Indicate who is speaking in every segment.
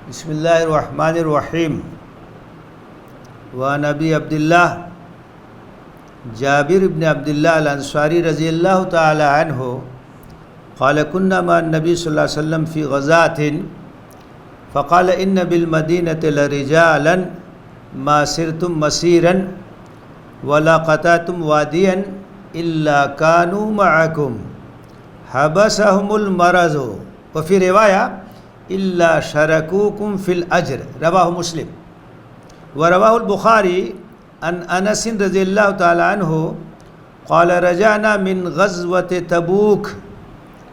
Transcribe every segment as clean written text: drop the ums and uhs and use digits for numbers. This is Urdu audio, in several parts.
Speaker 1: بسم اللہ الرحمن الرحیم وعن ابی عبداللہ جابر بن عبداللہ الانصاری رضی اللہ تعالی عنہ قال كنا مع النبي صلی اللہ علیہ وسلم فی غزاة فقال ان بالمدینة لرجالا ما سرتم مسیرا ولا قطعتم وادیا الا كانوا معكم حبسهم المرض وفي رواية الا شركوكم في الاجر رواہ مسلم ورواہ البخاری عن انس رضی اللہ تعالی عنہ قال رجعنا من غزوة تبوک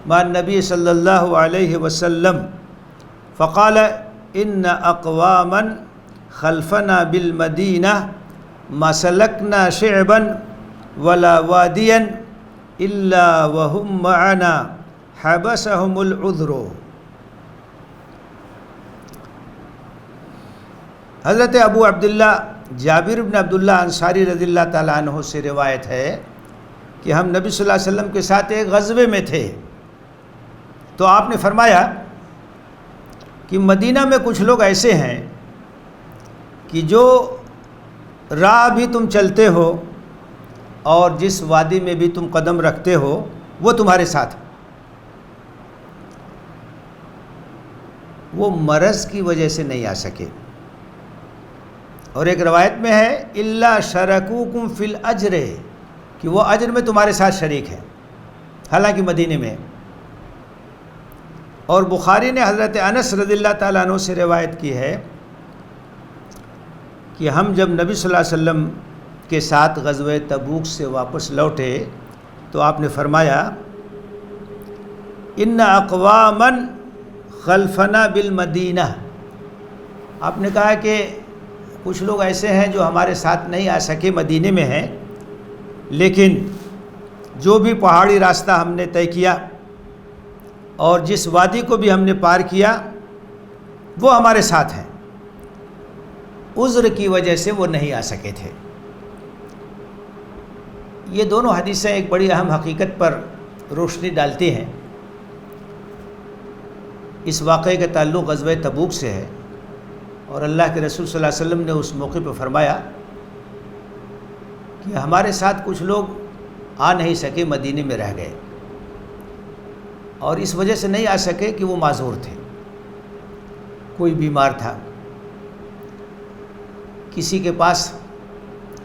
Speaker 1: مع النبي صلی اللہ علیہ وسلم فقال ان اقواما خلفنا بالمدینہ ما سلکنا شعبا ولا وادیا الا وهم معنا حبسهم العذر۔ حضرت ابو عبداللہ جابر بن عبداللہ انصاری رضی اللہ تعالیٰ عنہ سے روایت ہے کہ ہم نبی صلی اللہ علیہ وسلم کے ساتھ ایک غزوے میں تھے، تو آپ نے فرمایا کہ مدینہ میں کچھ لوگ ایسے ہیں کہ جو راہ بھی تم چلتے ہو اور جس وادی میں بھی تم قدم رکھتے ہو وہ تمہارے ساتھ، وہ مرض کی وجہ سے نہیں آ سکے۔ اور ایک روایت میں ہے الا شرکوکم فی الاجر، کہ وہ اجر میں تمہارے ساتھ شریک ہے، حالانکہ مدینے میں۔ اور بخاری نے حضرت انس رضی اللہ تعالیٰ عنہ سے روایت کی ہے کہ ہم جب نبی صلی اللہ علیہ وسلم کے ساتھ غزوہ تبوک سے واپس لوٹے تو آپ نے فرمایا ان اقواما خلفنا بالمدینہ، آپ نے کہا کہ کچھ لوگ ایسے ہیں جو ہمارے ساتھ نہیں آ سکے، مدینے میں ہیں، لیکن جو بھی پہاڑی راستہ ہم نے طے کیا اور جس وادی کو بھی ہم نے پار کیا وہ ہمارے ساتھ ہیں، عذر کی وجہ سے وہ نہیں آ سکے تھے۔ یہ دونوں حدیثیں ایک بڑی اہم حقیقت پر روشنی ڈالتی ہیں۔ اس واقعے کا تعلق غزوہ تبوک سے ہے، اور اللہ کے رسول صلی اللہ علیہ وسلم نے اس موقع پہ فرمایا کہ ہمارے ساتھ کچھ لوگ آ نہیں سکے، مدینے میں رہ گئے، اور اس وجہ سے نہیں آ سکے کہ وہ معذور تھے، کوئی بیمار تھا، کسی کے پاس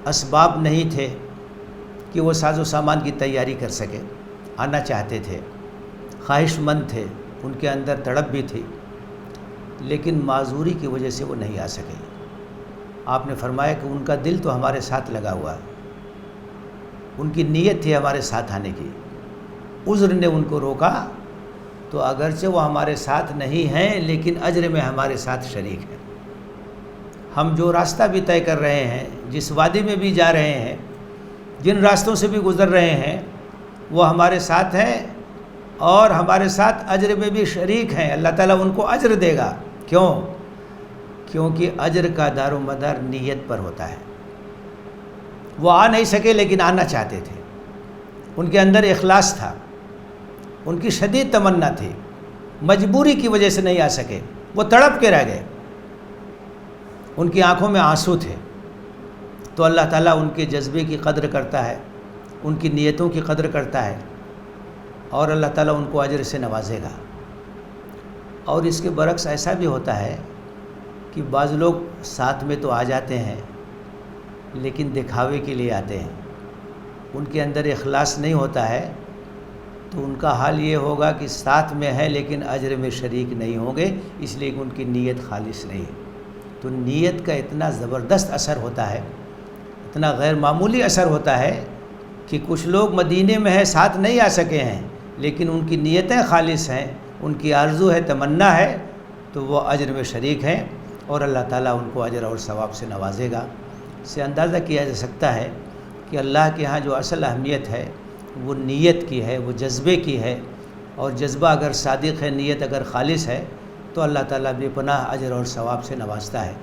Speaker 1: اسباب نہیں تھے کہ وہ ساز و سامان کی تیاری کر سکے، آنا چاہتے تھے، خواہش مند تھے، ان کے اندر تڑپ بھی تھی، لیکن معذوری کی وجہ سے وہ نہیں آ سکے۔ آپ نے فرمایا کہ ان کا دل تو ہمارے ساتھ لگا ہوا ہے، ان کی نیت تھی ہمارے ساتھ آنے کی، عذر نے ان کو روکا، تو اگرچہ وہ ہمارے ساتھ نہیں ہیں لیکن اجر میں ہمارے ساتھ شریک ہیں۔ ہم جو راستہ بھی طے کر رہے ہیں، جس وادی میں بھی جا رہے ہیں، جن راستوں سے بھی گزر رہے ہیں، وہ ہمارے ساتھ ہیں اور ہمارے ساتھ اجر میں بھی شریک ہیں۔ اللہ تعالیٰ ان کو اجر دے گا۔ کیوں؟ کیونکہ اجر کا دار و مدار نیت پر ہوتا ہے۔ وہ آ نہیں سکے لیکن آنا چاہتے تھے، ان کے اندر اخلاص تھا، ان کی شدید تمنا تھی، مجبوری کی وجہ سے نہیں آ سکے، وہ تڑپ کے رہ گئے، ان کی آنکھوں میں آنسو تھے، تو اللہ تعالیٰ ان کے جذبے کی قدر کرتا ہے، ان کی نیتوں کی قدر کرتا ہے، اور اللہ تعالیٰ ان کو اجر سے نوازے گا۔ اور اس کے برعکس ایسا بھی ہوتا ہے کہ بعض لوگ ساتھ میں تو آ جاتے ہیں لیکن دکھاوے کے لیے آتے ہیں، ان کے اندر اخلاص نہیں ہوتا ہے، تو ان کا حال یہ ہوگا کہ ساتھ میں ہے لیکن اجر میں شریک نہیں ہوں گے، اس لیے کہ ان کی نیت خالص نہیں ہے۔ تو نیت کا اتنا زبردست اثر ہوتا ہے، اتنا غیر معمولی اثر ہوتا ہے کہ کچھ لوگ مدینے میں ہیں، ساتھ نہیں آ سکے ہیں، لیکن ان کی نیتیں خالص ہیں، ان کی آرزو ہے، تمنا ہے، تو وہ اجر میں شریک ہیں، اور اللہ تعالیٰ ان کو اجر اور ثواب سے نوازے گا۔ اس سے اندازہ کیا جا سکتا ہے کہ اللہ کے ہاں جو اصل اہمیت ہے وہ نیت کی ہے، وہ جذبے کی ہے، اور جذبہ اگر صادق ہے، نیت اگر خالص ہے، تو اللہ تعالیٰ بے پناہ اجر اور ثواب سے نوازتا ہے۔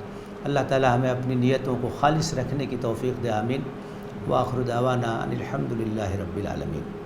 Speaker 1: اللہ تعالیٰ ہمیں اپنی نیتوں کو خالص رکھنے کی توفیق دے، آمین۔ وآخر دعوانا ان الحمد للہ رب العالمین۔